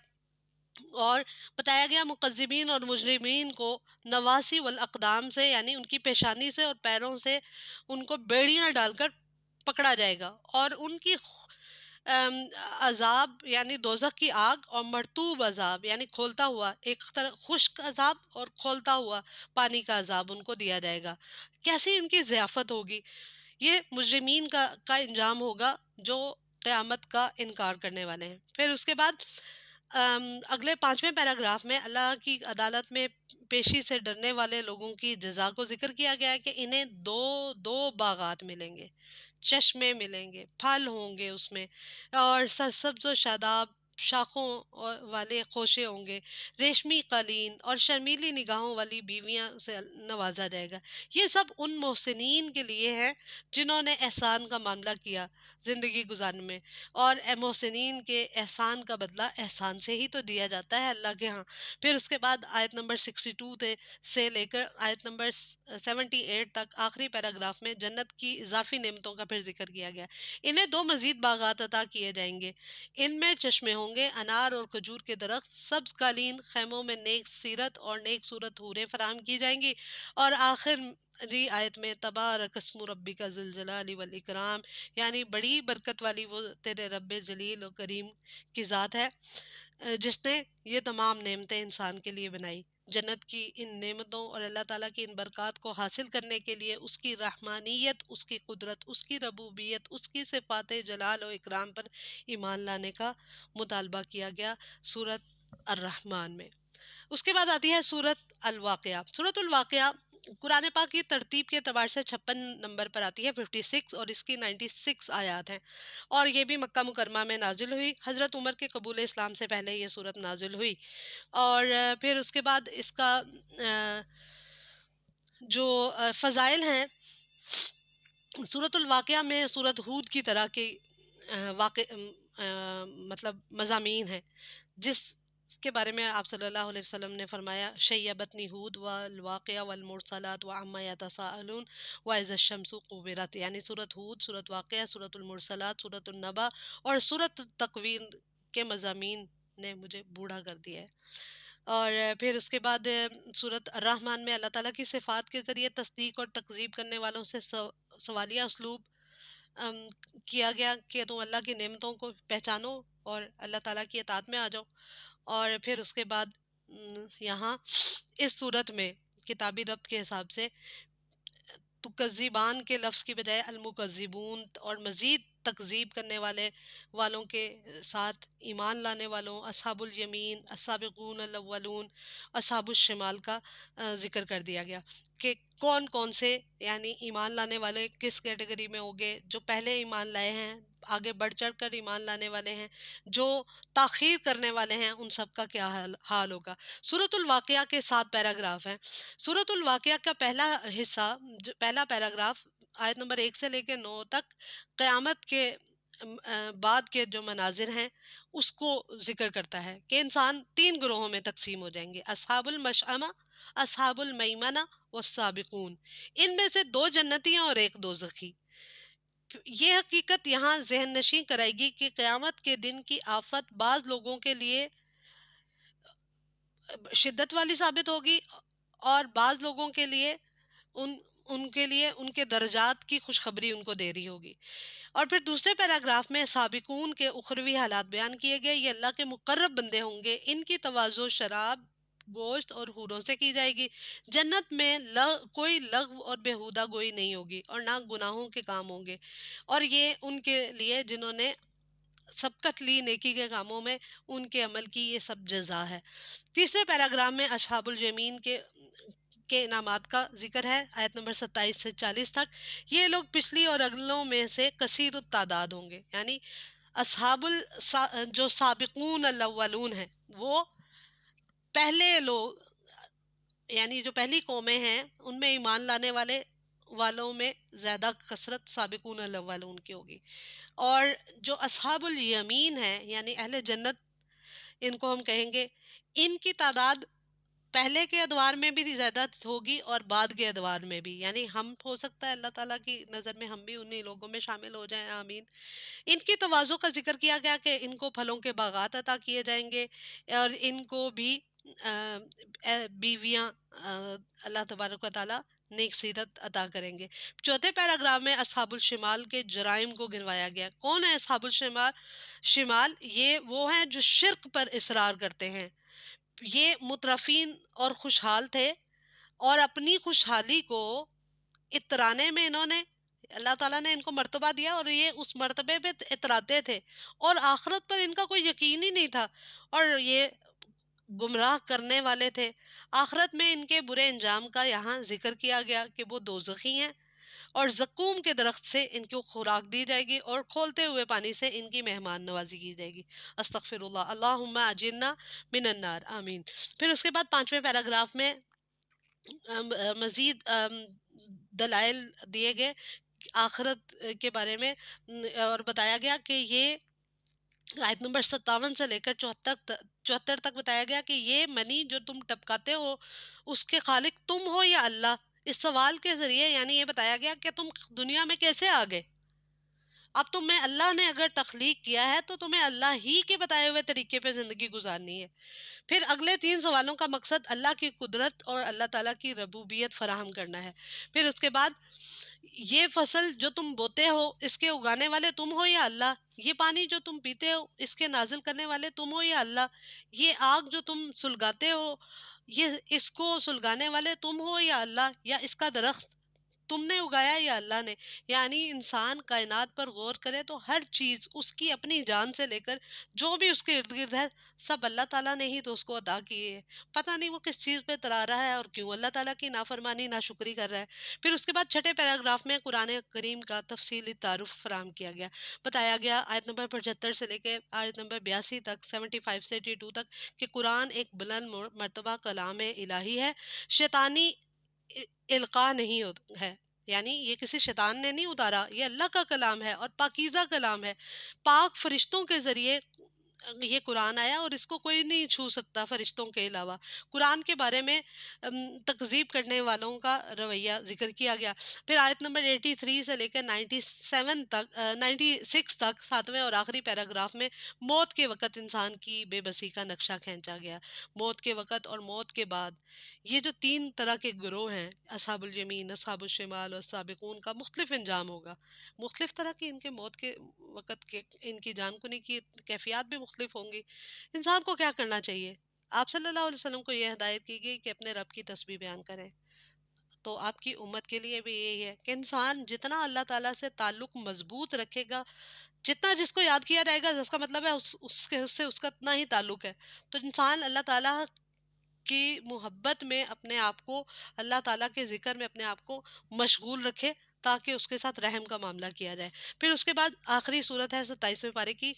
اور بتایا گیا مکذبین اور مجرمین کو نواسی والاقدام سے یعنی ان کی پیشانی سے اور پیروں سے ان کو بیڑیاں ڈال کر پکڑا جائے گا، اور ان کی عذاب یعنی دوزخ کی آگ اور مرطوب عذاب یعنی کھولتا ہوا، ایک طرح خشک عذاب اور کھولتا ہوا پانی کا عذاب ان کو دیا جائے گا۔ کیسی ان کی ضیافت ہوگی! یہ مجرمین کا انجام ہوگا جو قیامت کا انکار کرنے والے ہیں۔ پھر اس کے بعد اگلے 5ویں پیراگراف میں اللہ کی عدالت میں پیشی سے ڈرنے والے لوگوں کی جزا کو ذکر کیا گیا ہے کہ انہیں دو باغات ملیں گے، چشمے ملیں گے، پھل ہوں گے اس میں، اور سرسبز و شاداب والے خوشے ہوں گے، ریشمی قالین اور شرمیلی نگاہوں والی بیویاں سے نوازا جائے گا۔ یہ سب ان محسنین کے لیے ہے جنہوں نے احسان کا معاملہ کیا زندگی گزارنے میں، اور محسنین کے احسان کا بدلہ احسان سے ہی تو دیا جاتا ہے اللہ کے ہاں۔ پھر اس کے بعد آیت نمبر 62 سے لے کر آیت نمبر 78 تک آخری پیراگراف میں جنت کی اضافی نعمتوں کا پھر ذکر کیا گیا۔ انہیں 2 مزید باغات عطا کیے جائیں گے، ان میں چشمے ہوں گے، انار اور کھجور کے درخت، سبز قالین، خیموں میں نیک سیرت اور نیک صورت حوریں فراہم کی جائیں گی۔ اور آخری آیت میں تبارک اسم ربک ذی الجلال والاکرام، یعنی بڑی برکت والی وہ تیرے رب جلیل و کریم کی ذات ہے جس نے یہ تمام نعمتیں انسان کے لیے بنائی۔ جنت کی ان نعمتوں اور اللہ تعالیٰ کی ان برکات کو حاصل کرنے کے لیے اس کی رحمانیت، اس کی قدرت، اس کی ربوبیت، اس کی صفات جلال و اکرام پر ایمان لانے کا مطالبہ کیا گیا سورۃ الرحمن میں۔ اس کے بعد آتی ہے سورۃ الواقعہ۔ سورۃ الواقعہ قرآن پاک کی ترتیب کے اعتبار سے 56 نمبر پر آتی ہے، 56، اور اس کی 96 آیات ہیں، اور یہ بھی مکہ مکرمہ میں نازل ہوئی۔ حضرت عمر کے قبول اسلام سے پہلے یہ سورت نازل ہوئی، اور پھر اس کے بعد اس کا جو فضائل ہیں، سورۃ الواقعہ میں سورۃ ہود کی طرح کے مطلب مضامین ہیں، جس کے بارے میں آپ صلی اللہ علیہ وسلم نے فرمایا شیبتنی ہود والواقعہ والمرسلات وعما یتساءلون واذا الشمس قورت، یعنی سورۃ ہود، سورۃ واقعہ، سورۃ المرسلات، سورۃ النبا اور سورۃ تکویر کے مضامین نے مجھے بوڑھا کر دیا ہے۔ اور پھر اس کے بعد سورۃ الرحمن میں اللہ تعالیٰ کی صفات کے ذریعے تصدیق اور تکذیب کرنے والوں سے سوالیہ اسلوب کیا گیا کہ تم اللہ کی نعمتوں کو پہچانو اور اللہ تعالیٰ کی اطاعت میں آ جاؤ۔ اور پھر اس کے بعد یہاں اس صورت میں کتابی ربط کے حساب سے تکذیبان کے لفظ کی بجائے المکذبون، اور مزید تکذیب کرنے والوں کے ساتھ ایمان لانے والوں، اصحاب الیمین، السابقون الاولون، اصحاب الشمال کا ذکر کر دیا گیا کہ کون کون سے یعنی ایمان لانے والے کس کیٹیگری میں ہوں گے، جو پہلے ایمان لائے ہیں، آگے بڑھ چڑھ کر ایمان لانے والے ہیں، جو تاخیر کرنے والے ہیں، ان سب کا کیا حال ہوگا۔ سورۃ الواقعہ کے 7 پیراگراف ہیں۔ سورۃ الواقعہ کا پہلا حصہ، پہلا پیراگراف آیت نمبر 1 سے لے کے 9 تک قیامت کے بعد کے جو مناظر ہیں اس کو ذکر کرتا ہے کہ انسان 3 گروہوں میں تقسیم ہو جائیں گے، اصحاب المشأمہ، اصحاب المیمنہ والسابقون۔ ان میں سے 2 جنتی ہیں اور 1 دوزخی۔ یہ حقیقت یہاں ذہن نشین کرائے گی کہ قیامت کے دن کی آفت بعض لوگوں کے لیے شدت والی ثابت ہوگی، اور بعض لوگوں کے لیے ان کے درجات کی خوشخبری ان کو دے رہی ہوگی۔ اور پھر دوسرے پیراگراف میں سابقون کے اخروی حالات بیان کیے گئے۔ یہ اللہ کے مقرب بندے ہوں گے، ان کی تواضع شراب، گوشت اور حوروں سے کی جائے گی۔ جنت میں کوئی لغو اور بیہودہ گوئی نہیں ہوگی، اور نہ گناہوں کے کام ہوں گے، اور یہ ان کے لیے جنہوں نے سبقت لی نیکی کے کاموں میں، ان کے عمل کی یہ سب جزا ہے۔ تیسرے پیراگراف میں اصحاب الیمین کے انعامات کا ذکر ہے، آیت نمبر 27 سے 40 تک۔ یہ لوگ پچھلی اور اگلوں میں سے کثیر التعداد ہوں گے، یعنی جو سابقون الاولون ہیں، وہ پہلے لوگ، یعنی جو پہلی قومیں ہیں ان میں ایمان لانے والوں میں زیادہ کثرت سابقون الاولون کی ہوگی۔ اور جو اصحاب الیمین ہیں یعنی اہل جنت، ان کو ہم کہیں گے، ان کی تعداد پہلے کے ادوار میں بھی زیادہ ہوگی اور بعد کے ادوار میں بھی، یعنی ہم ہو سکتا ہے اللہ تعالیٰ کی نظر میں ہم بھی انہی لوگوں میں شامل ہو جائیں، آمین۔ ان کی تواضع کا ذکر کیا گیا کہ ان کو پھلوں کے باغات عطا کیے جائیں گے، اور ان کو بھی بیویاں اللہ تبارک و تعالیٰ نیک سیرت عطا کریں گے۔ چوتھے پیراگراف میں اصحاب الشمال کے جرائم کو گنوایا گیا۔ کون ہے اصحاب شمال؟ یہ وہ ہیں جو شرک پر اصرار کرتے ہیں۔ یہ مترفین اور خوشحال تھے، اور اپنی خوشحالی کو اترانے میں انہوں نے، اللہ تعالیٰ نے ان کو مرتبہ دیا اور یہ اس مرتبے پہ اتراتے تھے، اور آخرت پر ان کا کوئی یقین ہی نہیں تھا، اور یہ گمراہ کرنے والے تھے۔ آخرت میں ان کے برے انجام کا یہاں ذکر کیا گیا کہ وہ دوزخی ہیں، اور زقوم کے درخت سے ان کو خوراک دی جائے گی، اور کھولتے ہوئے پانی سے ان کی مہمان نوازی کی جائے گی۔ استغفر اللہ، اللہم اجرنا من النار، آمین۔ پھر اس کے بعد 5ویں پیراگراف میں مزید دلائل دیے گئے آخرت کے بارے میں، اور بتایا گیا کہ یہ آیت نمبر 57 سے لے کر 74 تک بتایا گیا کہ یہ منی جو تم ٹپکاتے ہو اس کے خالق تم ہو یا اللہ۔ اس سوال کے ذریعے یعنی یہ بتایا گیا کہ تم دنیا میں کیسے آ گئے۔ اب تمہیں اللہ نے اگر تخلیق کیا ہے تو تمہیں اللہ ہی کے بتائے ہوئے طریقے پہ زندگی گزارنی ہے۔ پھر اگلے 3 سوالوں کا مقصد اللہ کی قدرت اور اللہ تعالیٰ کی ربوبیت فراہم کرنا ہے۔ پھر اس کے بعد یہ فصل جو تم بوتے ہو اس کے اگانے والے تم ہو یا اللہ، یہ پانی جو تم پیتے ہو اس کے نازل کرنے والے تم ہو یا اللہ، یہ آگ جو تم سلگاتے ہو یہ اس کو سلگانے والے تم ہو یا اللہ، یا اس کا درخت تم نے اگایا یا اللہ نے۔ یعنی انسان کائنات پر غور کرے تو ہر چیز اس کی اپنی جان سے لے کر جو بھی اس کے ارد گرد ہے سب اللہ تعالیٰ نے ہی تو اس کو عطا کیے ہے۔ پتہ نہیں وہ کس چیز پہ اترا رہا ہے اور کیوں اللہ تعالیٰ کی نافرمانی ناشکری کر رہا ہے۔ پھر اس کے بعد 6 پیراگراف میں قرآن کریم کا تفصیلی تعارف فراہم کیا گیا، بتایا گیا آیت نمبر 75 سے لے کے آیت نمبر 82 تک، 75 سے 82 تک، کہ قرآن ایک بلند مرتبہ کلام الہی ہے، شیطانی القاء نہیں ہے، یعنی یہ کسی شیطان نے نہیں اتارا، یہ اللہ کا کلام ہے اور پاکیزہ کلام ہے۔ پاک فرشتوں کے ذریعے یہ قرآن آیا اور اس کو کوئی نہیں چھو سکتا فرشتوں کے علاوہ۔ قرآن کے بارے میں تکذیب کرنے والوں کا رویہ ذکر کیا گیا۔ پھر آیت نمبر 83 سے لے کر 97 تک 96 تک 7ویں اور آخری پیراگراف میں موت کے وقت انسان کی بے بسی کا نقشہ کھینچا گیا۔ موت کے وقت اور موت کے بعد یہ جو 3 طرح کے گروہ ہیں، اصحاب الیمین، اصحاب الشمال اور سابقون، کا مختلف انجام ہوگا، مختلف طرح کی ان کے موت کے وقت کے ان کی جان کنی کی کیفیات بھی مختلف ہوں گی۔ انسان کو کیا کرنا چاہیے؟ آپ صلی اللہ علیہ وسلم کو یہ ہدایت کی گئی کہ اپنے رب کی تسبیح بیان کریں، تو آپ کی امت کے لیے بھی یہی ہے کہ انسان جتنا اللہ تعالیٰ سے تعلق مضبوط رکھے گا، جتنا جس کو یاد کیا جائے گا، جس کا مطلب ہے اس سے اس کا اتنا ہی تعلق ہے، تو انسان اللہ تعالیٰ کی محبت میں اپنے آپ کو، اللہ تعالیٰ کے ذکر میں اپنے آپ کو مشغول رکھے تاکہ اس کے ساتھ رحم کا معاملہ کیا جائے۔ پھر اس کے بعد آخری صورت ہے 27ویں پارے کی،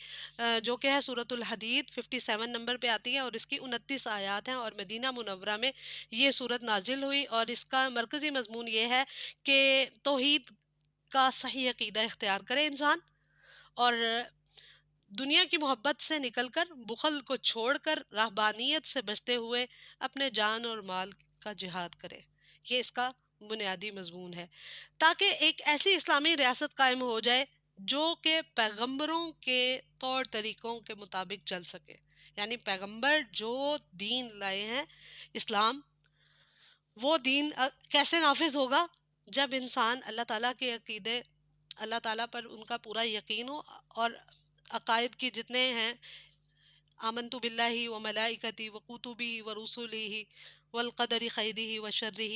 جو کہ ہے سورۃ الحدید، 57 نمبر پہ آتی ہے اور اس کی 29 آیات ہیں، اور مدینہ منورہ میں یہ صورت نازل ہوئی، اور اس کا مرکزی مضمون یہ ہے کہ توحید کا صحیح عقیدہ اختیار کرے انسان، اور دنیا کی محبت سے نکل کر، بخل کو چھوڑ کر، رہبانیت سے بچتے ہوئے اپنے جان اور مال کا جہاد کرے۔ یہ اس کا بنیادی مضمون ہے، تاکہ ایک ایسی اسلامی ریاست قائم ہو جائے جو کہ پیغمبروں کے طور طریقوں کے مطابق چل سکے۔ یعنی پیغمبر جو دین لائے ہیں، اسلام، وہ دین کیسے نافذ ہوگا؟ جب انسان اللہ تعالیٰ کے عقیدے، اللہ تعالیٰ پر ان کا پورا یقین ہو، اور عقائد کی جتنے ہیں، آمنت باللہ و ملائکتی و کتبی و رسولہ والقدر خیرہ و شرہ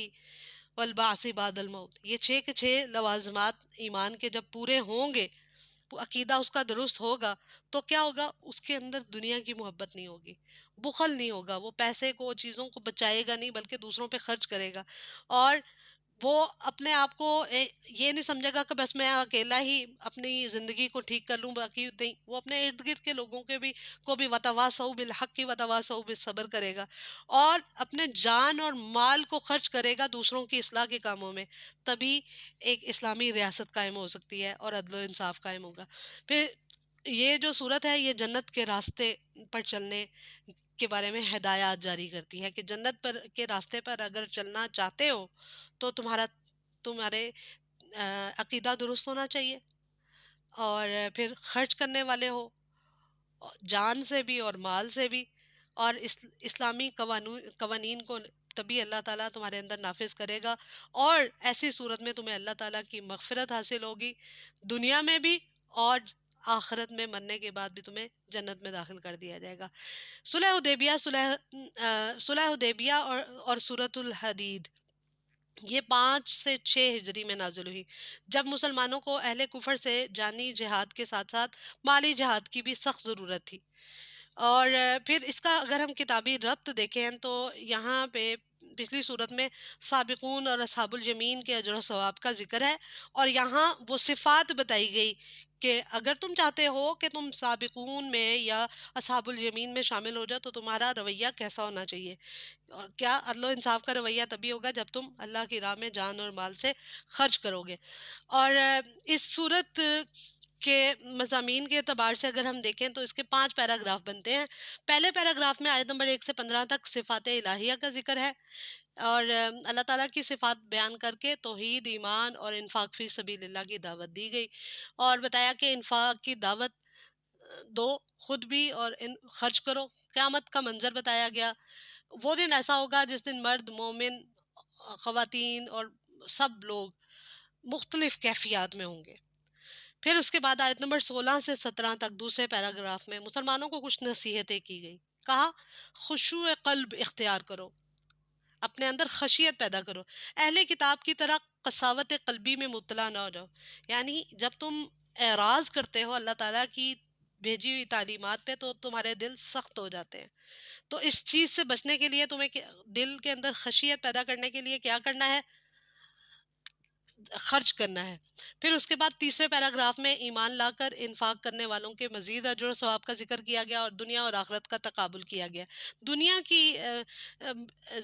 والبعث بعد الموت، یہ 6 کے 6 لوازمات ایمان کے جب پورے ہوں گے، وہ عقیدہ اس کا درست ہوگا، تو کیا ہوگا؟ اس کے اندر دنیا کی محبت نہیں ہوگی، بخل نہیں ہوگا، وہ پیسے کو، چیزوں کو بچائے گا نہیں بلکہ دوسروں پہ خرچ کرے گا، اور وہ اپنے آپ کو یہ نہیں سمجھے گا کہ بس میں اکیلا ہی اپنی زندگی کو ٹھیک کر لوں، باقی نہیں، وہ اپنے ارد گرد کے لوگوں کے بھی کو بھی وتواصوا بالحق وتواصوا بالصبر کرے گا، اور اپنے جان اور مال کو خرچ کرے گا دوسروں کی اصلاح کے کاموں میں، تبھی ایک اسلامی ریاست قائم ہو سکتی ہے اور عدل و انصاف قائم ہوگا۔ پھر یہ جو صورت ہے یہ جنت کے راستے پر چلنے کے بارے میں ہدایات جاری کرتی ہے کہ جنت پر کے راستے پر اگر چلنا چاہتے ہو تو تمہارے عقیدہ درست ہونا چاہیے، اور پھر خرچ کرنے والے ہو، جان سے بھی اور مال سے بھی، اور اسلامی قوانین کو تبھی اللہ تعالیٰ تمہارے اندر نافذ کرے گا، اور ایسی صورت میں تمہیں اللہ تعالیٰ کی مغفرت حاصل ہوگی دنیا میں بھی، اور آخرت میں مرنے کے بعد بھی تمہیں جنت میں داخل کر دیا جائے گا۔ صلح حدیبیہ اور سورۃ الحدید یہ 5 سے 6 ہجری میں نازل ہوئی، جب مسلمانوں کو اہل کفر سے جانی جہاد کے ساتھ ساتھ مالی جہاد کی بھی سخت ضرورت تھی۔ اور پھر اس کا اگر ہم کتابی ربط دیکھیں تو یہاں پہ پچھلی صورت میں سابقون اور اصحاب الیمین کے اجر و ثواب کا ذکر ہے، اور یہاں وہ صفات بتائی گئی کہ اگر تم چاہتے ہو کہ تم سابقون میں یا اصحاب الیمین میں شامل ہو جاؤ تو تمہارا رویہ کیسا ہونا چاہیے، اور کیا عدل و انصاف کا رویہ تبھی ہوگا جب تم اللہ کی راہ میں جان اور مال سے خرچ کرو گے۔ اور اس صورت کے مضامین کے اعتبار سے اگر ہم دیکھیں تو اس کے 5 پیراگراف بنتے ہیں۔ پہلے پیراگراف میں آیت نمبر 1 سے 15 تک صفات الہیہ کا ذکر ہے، اور اللہ تعالیٰ کی صفات بیان کر کے توحید، ایمان اور انفاق فی سبیل اللہ کی دعوت دی گئی، اور بتایا کہ انفاق کی دعوت دو، خود بھی اور خرچ کرو۔ قیامت کا منظر بتایا گیا، وہ دن ایسا ہوگا جس دن مرد، مومن، خواتین اور سب لوگ مختلف کیفیات میں ہوں گے۔ پھر اس کے بعد آیت نمبر 16 سے 17 تک دوسرے پیراگراف میں مسلمانوں کو کچھ نصیحتیں کی گئی۔ کہا خشوع قلب اختیار کرو، اپنے اندر خشیت پیدا کرو، اہل کتاب کی طرح قساوت قلبی میں مبتلا نہ ہو جاؤ۔ یعنی جب تم اعراض کرتے ہو اللہ تعالیٰ کی بھیجی ہوئی تعلیمات پہ تو تمہارے دل سخت ہو جاتے ہیں۔ تو اس چیز سے بچنے کے لیے تمہیں دل کے اندر خشیت پیدا کرنے کے لیے کیا کرنا ہے؟ خرچ کرنا ہے۔ پھر اس کے بعد تیسرے پیراگراف میں ایمان لا کر انفاق کرنے والوں کے مزید اجر و ثواب کا ذکر کیا گیا، اور دنیا اور آخرت کا تقابل کیا گیا۔ دنیا کی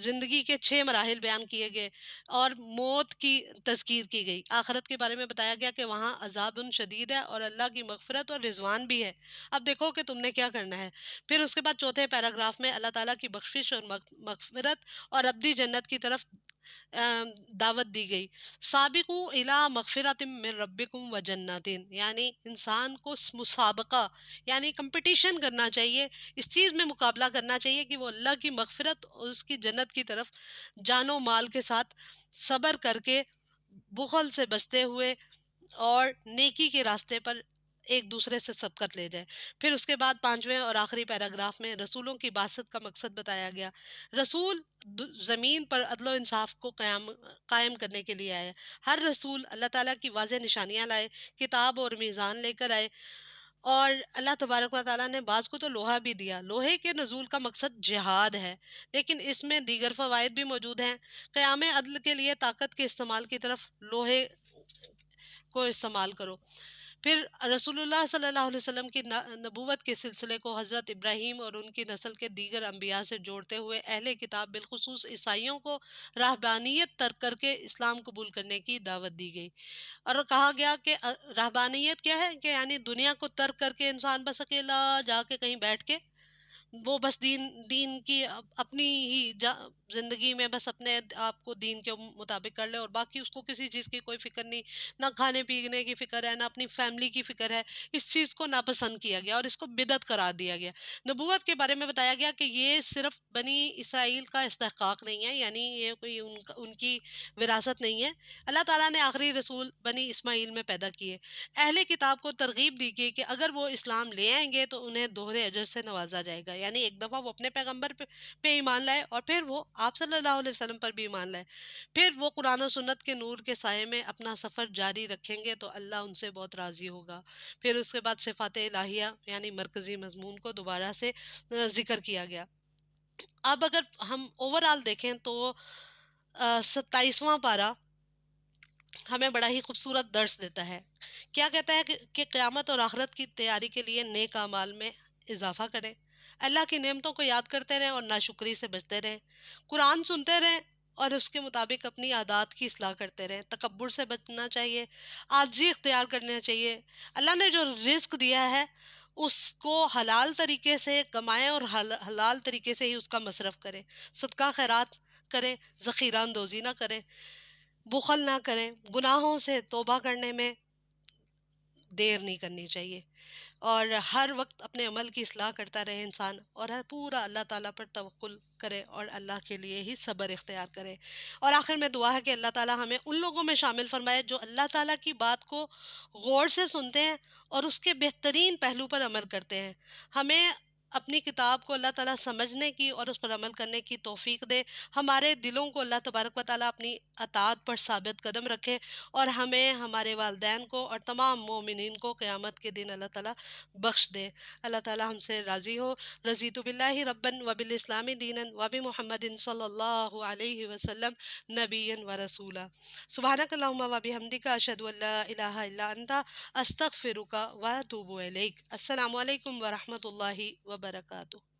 زندگی کے 6 مراحل بیان کیے گئے، اور موت کی تذکیر کی گئی۔ آخرت کے بارے میں بتایا گیا کہ وہاں عذاب شدید ہے اور اللہ کی مغفرت اور رضوان بھی ہے، اب دیکھو کہ تم نے کیا کرنا ہے۔ پھر اس کے بعد چوتھے پیراگراف میں اللہ تعالیٰ کی بخشش اور مغفرت اور ابدی جنت کی طرف دعوت دی گئی۔ سابقو الی مغفرۃ من ربکم و جناتین، یعنی انسان کو مسابقہ یعنی کمپٹیشن کرنا چاہیے، اس چیز میں مقابلہ کرنا چاہیے کہ وہ اللہ کی مغفرت اور اس کی جنت کی طرف جان و مال کے ساتھ صبر کر کے، بخل سے بچتے ہوئے اور نیکی کے راستے پر ایک دوسرے سے سبقت لے جائے۔ پھر اس کے بعد 5ویں اور آخری پیراگراف میں رسولوں کی بعثت کا مقصد بتایا گیا۔ رسول زمین پر عدل و انصاف کو قائم کرنے کے لیے آئے۔ ہر رسول اللہ تعالیٰ کی واضح نشانیاں لائے، کتاب اور میزان لے کر آئے، اور اللہ تبارک و تعالیٰ نے بعض کو تو لوہا بھی دیا۔ لوہے کے نزول کا مقصد جہاد ہے، لیکن اس میں دیگر فوائد بھی موجود ہیں۔ قیام عدل کے لیے طاقت کے استعمال کی طرف لوہے کو استعمال کرو۔ پھر رسول اللہ صلی اللہ علیہ وسلم کی نبوت کے سلسلے کو حضرت ابراہیم اور ان کی نسل کے دیگر انبیاء سے جوڑتے ہوئے اہل کتاب بالخصوص عیسائیوں کو رہبانیت ترک کر کے اسلام قبول کرنے کی دعوت دی گئی، اور کہا گیا کہ رہبانیت کیا ہے، کہ یعنی دنیا کو ترک کر کے انسان بس اکیلا جا کے کہیں بیٹھ کے وہ بس دین کی اپنی ہی زندگی میں بس اپنے آپ کو دین کے مطابق کر لے، اور باقی اس کو کسی چیز کی کوئی فکر نہیں، نہ کھانے پینے کی فکر ہے، نہ اپنی فیملی کی فکر ہے۔ اس چیز کو ناپسند کیا گیا اور اس کو بدعت قرار دیا گیا۔ نبوت کے بارے میں بتایا گیا کہ یہ صرف بنی اسرائیل کا استحقاق نہیں ہے، یعنی یہ کوئی ان کی وراثت نہیں ہے، اللہ تعالیٰ نے آخری رسول بنی اسماعیل میں پیدا کیے۔ اہل کتاب کو ترغیب دی گئی کہ اگر وہ اسلام لے آئیں گے تو انہیں دوہرے اجر سے نوازا جائے گا، یعنی ایک دفعہ وہ اپنے پیغمبر پہ ایمان لائے، اور پھر وہ آپ صلی اللہ علیہ وسلم پر بھی ایمان لائے، پھر وہ قرآن و سنت کے نور کے سائے میں اپنا سفر جاری رکھیں گے تو اللہ ان سے بہت راضی ہوگا۔ پھر اس کے بعد صفات الہیہ یعنی مرکزی مضمون کو دوبارہ سے ذکر کیا گیا۔ اب اگر ہم اوورآل دیکھیں تو 27واں پارہ ہمیں بڑا ہی خوبصورت درس دیتا ہے۔ کیا کہتا ہے کہ قیامت اور آخرت کی تیاری کے لیے نیک اعمال میں اضافہ کریں، اللہ کی نعمتوں کو یاد کرتے رہیں اور ناشکری سے بچتے رہیں، قرآن سنتے رہیں اور اس کے مطابق اپنی عادات کی اصلاح کرتے رہیں، تکبر سے بچنا چاہیے، عاجزی اختیار کرنا چاہیے، اللہ نے جو رزق دیا ہے اس کو حلال طریقے سے کمائیں اور حلال طریقے سے ہی اس کا مصرف کریں، صدقہ خیرات کریں، ذخیرہ اندوزی نہ کریں، بخل نہ کریں، گناہوں سے توبہ کرنے میں دیر نہیں کرنی چاہیے، اور ہر وقت اپنے عمل کی اصلاح کرتا رہے انسان، اور ہر پورا اللہ تعالیٰ پر توکل کرے اور اللہ کے لیے ہی صبر اختیار کرے۔ اور آخر میں دعا ہے کہ اللہ تعالیٰ ہمیں ان لوگوں میں شامل فرمائے جو اللہ تعالیٰ کی بات کو غور سے سنتے ہیں اور اس کے بہترین پہلو پر عمل کرتے ہیں۔ ہمیں اپنی کتاب کو اللہ تعالیٰ سمجھنے کی اور اس پر عمل کرنے کی توفیق دے، ہمارے دلوں کو اللہ تبارک و تعالیٰ اپنی اطاعت پر ثابت قدم رکھے، اور ہمیں، ہمارے والدین کو اور تمام مومنین کو قیامت کے دن اللہ تعالیٰ بخش دے۔ اللہ تعالیٰ ہم سے راضی ہو۔ رضیت باللہ ربًا وبالاسلام دینا وبمحمد صلی اللہ علیہ وسلم نبی و رسولا۔ سبحانک اللہم وبحمدک، اشہد ان لا الہ الا انت، استغفرک واتوب الیک۔ السلام علیکم ورحمۃ اللہ وبرکاتہ۔